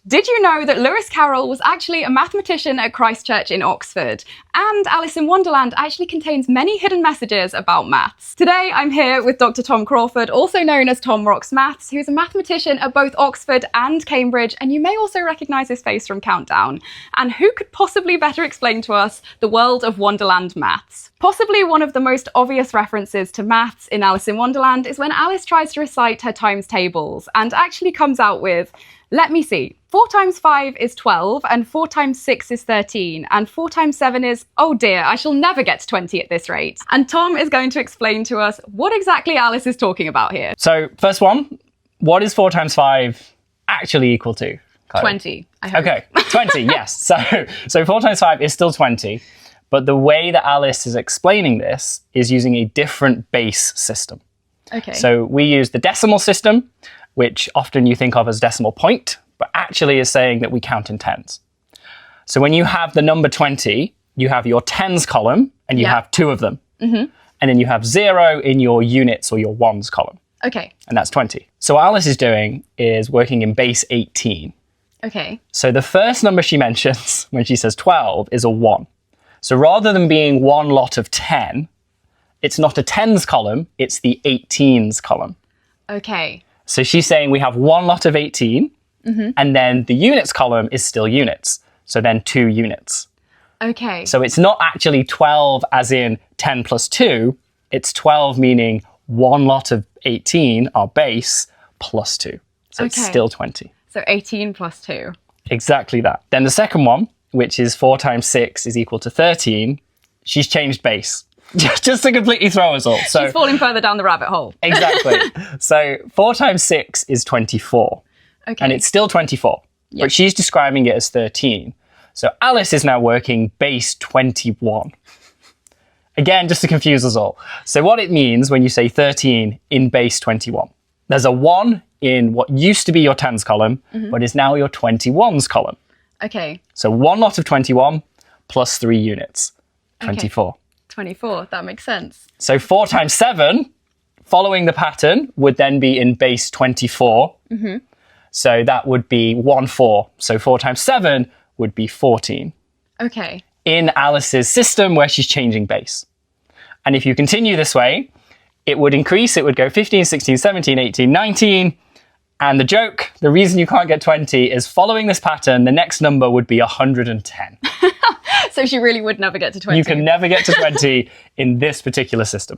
Did you know that Lewis Carroll was actually a mathematician at Christ Church in Oxford? And Alice in Wonderland actually contains many hidden messages about maths. Today I'm here with Dr. Tom Crawford, also known as Tom Rocks Maths, who's a mathematician at both Oxford and Cambridge, and you may also recognise his face from Countdown. And who could possibly better explain to us the world of Wonderland maths? Possibly one of the most obvious references to maths in Alice in Wonderland is when Alice tries to recite her times tables and actually comes out with, let me see, 4 times 5 is 12, and 4 times 6 is 13, and 4 times 7 is, oh dear, I shall never get to 20 at this rate. And Tom is going to explain to us what exactly Alice is talking about here. So, first one, what is 4 times 5 actually equal to? 20, I hope. Okay, 20, yes. So 4 times 5 is still 20, but the way that Alice is explaining this is using a different base system. Okay. So we use the decimal system, which often you think of as decimal point, but actually is saying that we count in tens. So when you have the number 20, you have your tens column, and you have 2 of them. And then you have 0 in your units or your ones column. Okay. And that's 20. So what Alice is doing is working in base 18. Okay. So the first number she mentions when she says 12 is a 1. So rather than being one lot of 10, it's not a tens column, it's the 18s column. Okay. So she's saying we have one lot of 18, and then the units column is still units. So then 2 units. Okay. So it's not actually 12 as in 10 plus 2, it's 12 meaning one lot of 18, our base, plus 2. So it's still 20. So 18 plus 2. Exactly that. Then the second one, which is 4 times 6 is equal to 13, she's changed base. Just to completely throw us all. So, she's falling further down the rabbit hole. Exactly. So 4 times 6 is 24. Okay. And it's still 24. Yep. But she's describing it as 13. So Alice is now working base 21. Again, just to confuse us all. So what it means when you say 13 in base 21. There's a 1 in what used to be your tens column, but is now your 21s column. Okay. So one lot of 21 plus 3 units. 24. Okay. 24, that makes sense. So 4 times 7, following the pattern, would then be in base 24. So that would be 1, 4. So 4 times 7 would be 14. Okay. In Alice's system where she's changing base. And if you continue this way, it would increase. It would go 15, 16, 17, 18, 19. And the joke, the reason you can't get 20 is following this pattern, the next number would be 110. So she really would never get to 20. You can never get to 20 in this particular system.